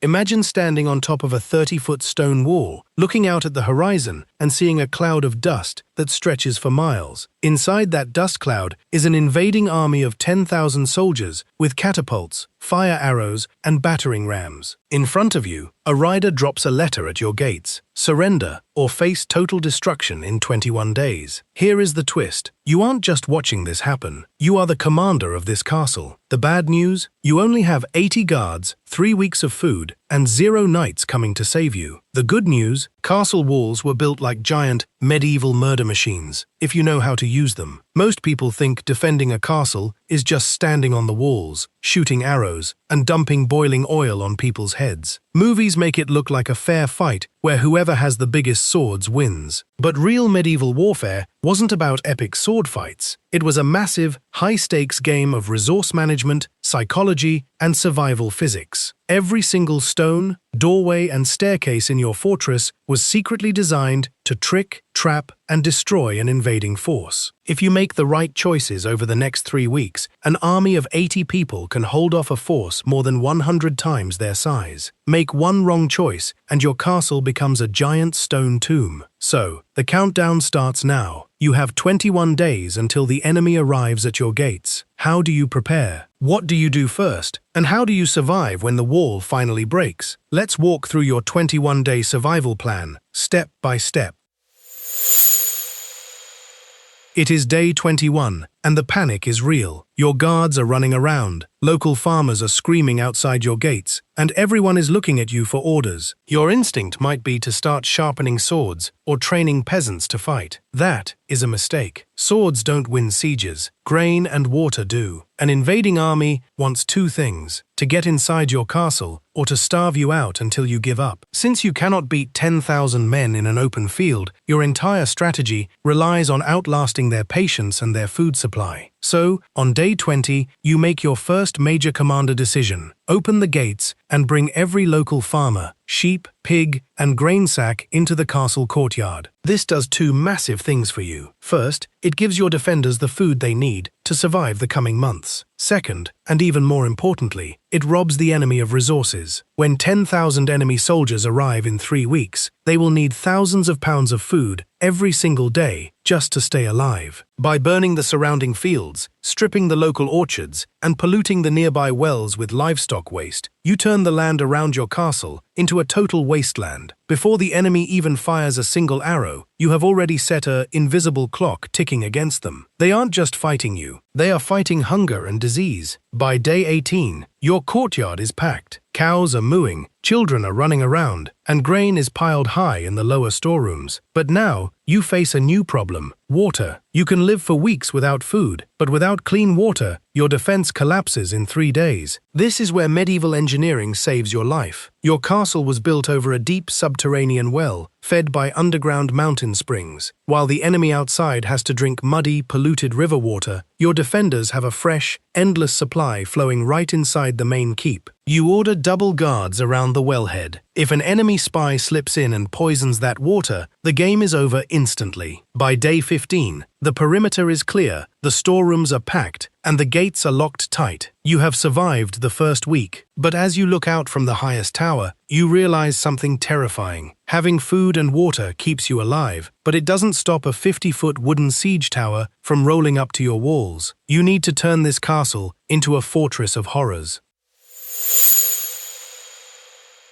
Imagine standing on top of a 30-foot stone wall, looking out at the horizon and seeing a cloud of dust that stretches for miles. Inside that dust cloud is an invading army of 10,000 soldiers with catapults, fire arrows, and battering rams. In front of you, a rider drops a letter at your gates: surrender or face total destruction in 21 days. Here is the twist. You aren't just watching this happen. You are the commander of this castle. The bad news? You only have 80 guards, 3 weeks of food, and 0 knights coming to save you. The good news? Castle walls were built like giant, medieval murder machines, if you know how to use them. Most people think defending a castle is just standing on the walls, shooting arrows, and dumping boiling oil on people's heads. Movies make it look like a fair fight where whoever has the biggest swords wins. But real medieval warfare wasn't about epic sword fights. It was a massive, high-stakes game of resource management, psychology, and survival physics. Every single stone, doorway, and staircase in your fortress was secretly designed to trick, trap, and destroy an invading force. If you make the right choices over the next 3 weeks, an army of 80 people can hold off a force more than 100 times their size. Make one wrong choice, and your castle becomes a giant stone tomb. So, the countdown starts now. You have 21 days until the enemy arrives at your gates. How do you prepare? What do you do first? And how do you survive when the wall finally breaks? Let's walk through your 21-day survival plan, step by step. It is day 21, and the panic is real. Your guards are running around, local farmers are screaming outside your gates, and everyone is looking at you for orders. Your instinct might be to start sharpening swords or training peasants to fight. That is a mistake. Swords don't win sieges. Grain and water do. An invading army wants 2 things: to get inside your castle or to starve you out until you give up. Since you cannot beat 10,000 men in an open field, your entire strategy relies on outlasting their patience and their food supply. So, on day 20, you make your first major commander decision. Open the gates and bring every local farmer, sheep, pig, and grain sack into the castle courtyard. This does 2 massive things for you. First, it gives your defenders the food they need to survive the coming months. Second, and even more importantly, it robs the enemy of resources. When 10,000 enemy soldiers arrive in 3 weeks, they will need thousands of pounds of food every single day just to stay alive. By burning the surrounding fields, stripping the local orchards, and polluting the nearby wells with livestock waste, you turn the land around your castle into a total wasteland. Before the enemy even fires a single arrow, you have already set an invisible clock ticking against them. They aren't just fighting you, they are fighting hunger and disease. By day 18, your courtyard is packed. Cows are mooing, children are running around, and grain is piled high in the lower storerooms. But now, you face a new problem: water. You can live for weeks without food, but without clean water, your defense collapses in 3 days. This is where medieval engineering saves your life. Your castle was built over a deep subterranean well, fed by underground mountain springs. While the enemy outside has to drink muddy, polluted river water, your defenders have a fresh, endless supply flowing right inside the main keep. You order double guards around the wellhead. If an enemy spy slips in and poisons that water, the game is over instantly. By day 15, the perimeter is clear, the storerooms are packed, and the gates are locked tight. You have survived the first week, but as you look out from the highest tower, you realize something terrifying. Having food and water keeps you alive, but it doesn't stop a 50-foot wooden siege tower from rolling up to your walls. You need to turn this castle into a fortress of horrors.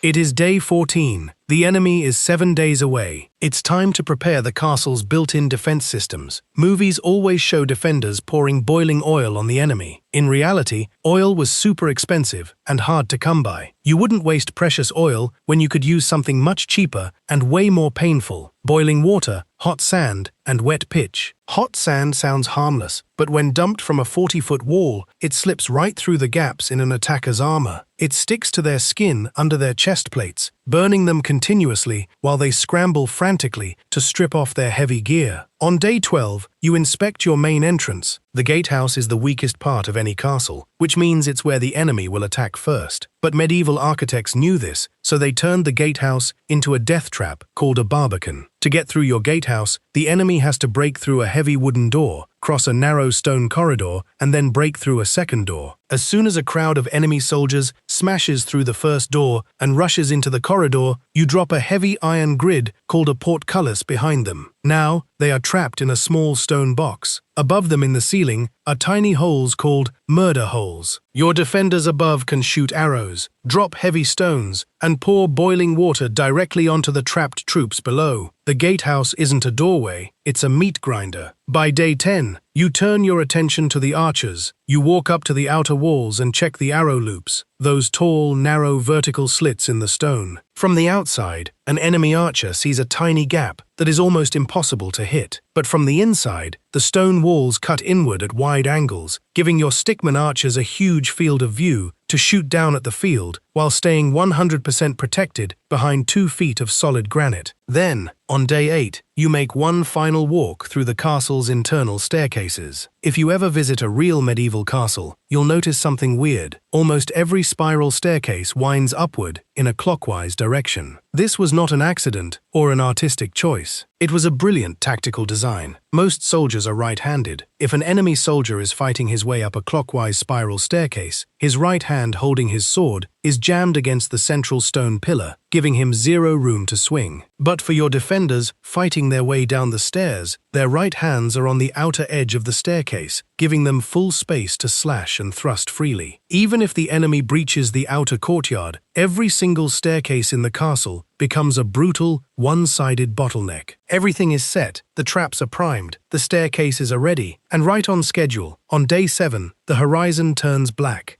It is day 14. The enemy is 7 days away. It's time to prepare the castle's built-in defense systems. Movies always show defenders pouring boiling oil on the enemy. In reality, oil was super expensive and hard to come by. You wouldn't waste precious oil when you could use something much cheaper and way more painful: boiling water, hot sand, and wet pitch. Hot sand sounds harmless, but when dumped from a 40-foot wall, it slips right through the gaps in an attacker's armor. It sticks to their skin under their chest plates, burning them continuously while they scramble frantically to strip off their heavy gear. On day 12, you inspect your main entrance. The gatehouse is the weakest part of any castle, which means it's where the enemy will attack first. But medieval architects knew this, so they turned the gatehouse into a death trap called a barbican. To get through your gatehouse, the enemy has to break through a heavy wooden door, cross a narrow stone corridor, and then break through a second door. As soon as a crowd of enemy soldiers smashes through the first door and rushes into the corridor, you drop a heavy iron grid called a portcullis behind them. Now, they are trapped in a small stone box. Above them in the ceiling are tiny holes called murder holes. Your defenders above can shoot arrows, drop heavy stones, and pour boiling water directly onto the trapped troops below. The gatehouse isn't a doorway, it's a meat grinder. By day 10, you turn your attention to the archers. You walk up to the outer walls and check the arrow loops, those tall, narrow vertical slits in the stone. From the outside, an enemy archer sees a tiny gap that is almost impossible to hit. But from the inside, the stone walls cut inward at wide angles, giving your stickman archers a huge field of view to shoot down at the field while staying 100% protected behind 2 feet of solid granite. Then, on day 8, you make one final walk through the castle's internal staircases. If you ever visit a real medieval castle, you'll notice something weird. Almost every spiral staircase winds upward in a clockwise direction. This was not an accident or an artistic choice. It was a brilliant tactical design. Most soldiers are right-handed. If an enemy soldier is fighting his way up a clockwise spiral staircase, his right hand holding his sword is jammed against the central stone pillar, giving him zero room to swing. But for your defenders fighting their way down the stairs, their right hands are on the outer edge of the staircase, giving them full space to slash and thrust freely. Even if the enemy breaches the outer courtyard, every single staircase in the castle becomes a brutal, one-sided bottleneck. Everything is set, the traps are primed, the staircases are ready, and right on schedule, on day 7, the horizon turns black.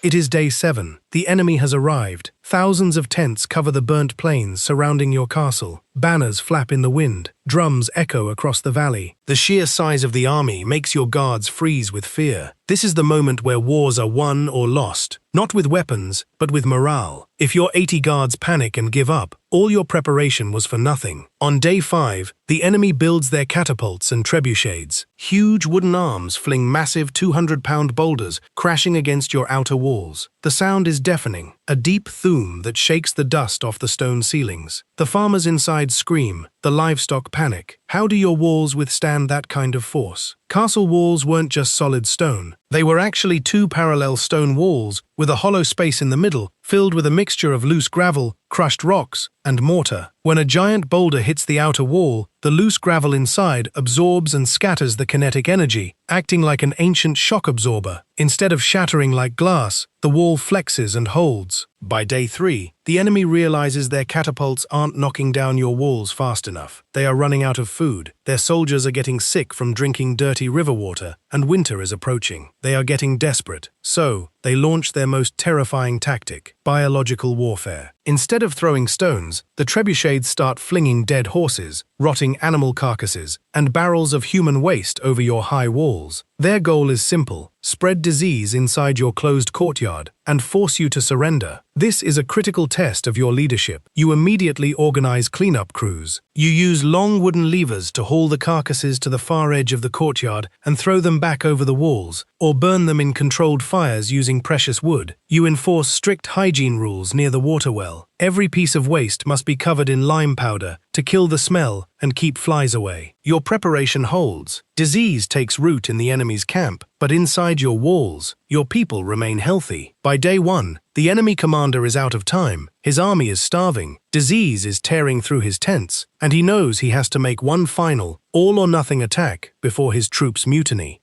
It is day 7. The enemy has arrived. Thousands of tents cover the burnt plains surrounding your castle. Banners flap in the wind. Drums echo across the valley. The sheer size of the army makes your guards freeze with fear. This is the moment where wars are won or lost, not with weapons, but with morale. If your 80 guards panic and give up, all your preparation was for nothing. On day 5, the enemy builds their catapults and trebuchets. Huge wooden arms fling massive 200-pound boulders crashing against your outer walls. The sound is deafening, a deep thum that shakes the dust off the stone ceilings. The farmers inside scream, the livestock panic. How do your walls withstand that kind of force? Castle walls weren't just solid stone. They were actually 2 parallel stone walls with a hollow space in the middle, filled with a mixture of loose gravel, crushed rocks, and mortar. When a giant boulder hits the outer wall, the loose gravel inside absorbs and scatters the kinetic energy, acting like an ancient shock absorber. Instead of shattering like glass, the wall flexes and holds. By day 3, the enemy realizes their catapults aren't knocking down your walls fast enough. They are running out of food. Their soldiers are getting sick from drinking dirty river water, and winter is approaching. They are getting desperate. So, they launch their most terrifying tactic, biological warfare. Instead of throwing stones, the trebuchets start flinging dead horses, rotting animal carcasses, and barrels of human waste over your high walls. Their goal is simple: spread disease inside your closed courtyard and force you to surrender. This is a critical test of your leadership. You immediately organize cleanup crews. You use long wooden levers to haul the carcasses to the far edge of the courtyard and throw them back over the walls, or burn them in controlled fires using precious wood. You enforce strict hygiene rules near the water well. Every piece of waste must be covered in lime powder to kill the smell and keep flies away. Your preparation holds. Disease takes root in the enemy's camp, but inside your walls, your people remain healthy. By day 1, the enemy commander is out of time. His army is starving. Disease is tearing through his tents, and he knows he has to make one final, all-or-nothing attack before his troops mutiny.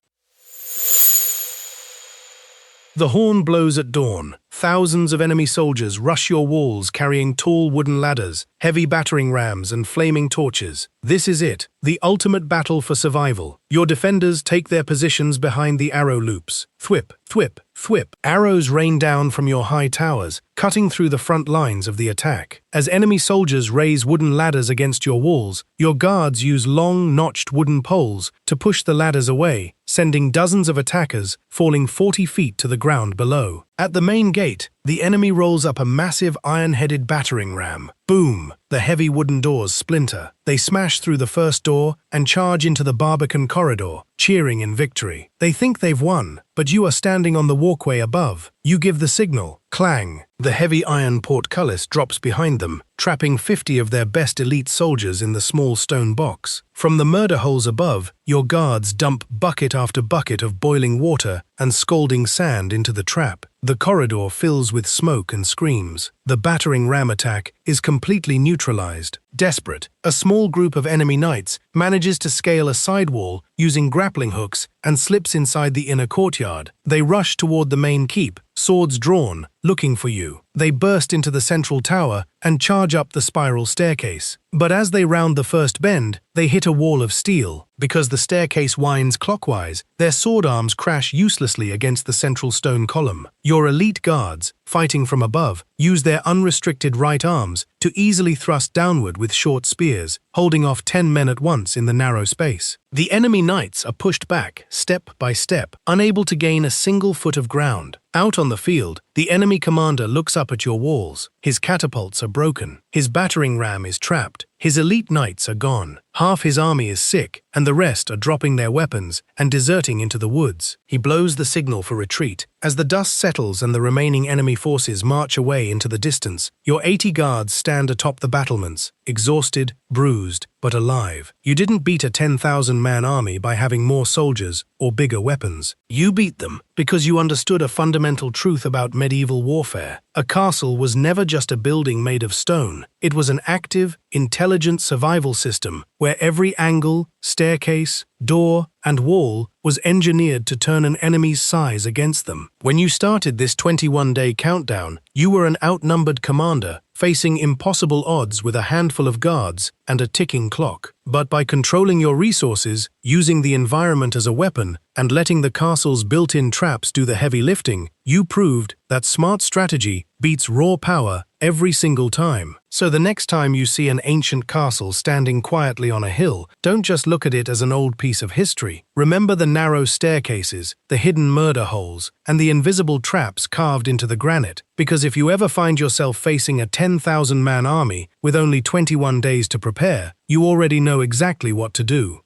The horn blows at dawn. Thousands of enemy soldiers rush your walls carrying tall wooden ladders, heavy battering rams, and flaming torches. This is it, the ultimate battle for survival. Your defenders take their positions behind the arrow loops. Thwip, thwip, thwip. Arrows rain down from your high towers, cutting through the front lines of the attack. As enemy soldiers raise wooden ladders against your walls, your guards use long, notched wooden poles to push the ladders away, sending dozens of attackers falling 40 feet to the ground below. At the main gate, the enemy rolls up a massive iron-headed battering ram. Boom! The heavy wooden doors splinter. They smash through the first door and charge into the Barbican corridor, cheering in victory. They think they've won, but you are standing on the walkway above. You give the signal. Clang! The heavy iron portcullis drops behind them, trapping 50 of their best elite soldiers in the small stone box. From the murder holes above, your guards dump bucket after bucket of boiling water and scalding sand into the trap. The corridor fills with smoke and screams. The battering ram attack is completely neutralized. Desperate, a small group of enemy knights manages to scale a side wall using grappling hooks and slips inside the inner courtyard. They rush toward the main keep, swords drawn, looking for you. They burst into the central tower and charge up the spiral staircase. But as they round the first bend, they hit a wall of steel. Because the staircase winds clockwise, their sword arms crash uselessly against the central stone column. Your elite guards, fighting from above, use their unrestricted right arms to easily thrust downward with short spears, holding off 10 men at once in the narrow space. The enemy knights are pushed back, step by step, unable to gain a single foot of ground. Out on the field, the enemy commander looks up at your walls. His catapults are broken. His battering ram is trapped. His elite knights are gone. Half his army is sick, and the rest are dropping their weapons and deserting into the woods. He blows the signal for retreat. As the dust settles and the remaining enemy forces march away into the distance, your 80 guards stand atop the battlements, exhausted, bruised, but alive. You didn't beat a 10,000-man army by having more soldiers or bigger weapons. You beat them because you understood a fundamental truth about medieval warfare. A castle was never just a building made of stone. It was an active, intelligent survival system where every angle, staircase, door, and wall was engineered to turn an enemy's size against them. When you started this 21-day countdown, you were an outnumbered commander, facing impossible odds with a handful of guards and a ticking clock. But by controlling your resources, using the environment as a weapon, and letting the castle's built-in traps do the heavy lifting, you proved that smart strategy beats raw power every single time. So the next time you see an ancient castle standing quietly on a hill, don't just look at it as an old piece of history. Remember the narrow staircases, the hidden murder holes, and the invisible traps carved into the granite. Because if you ever find yourself facing a 10,000-man army with only 21 days to prepare, you already know exactly what to do.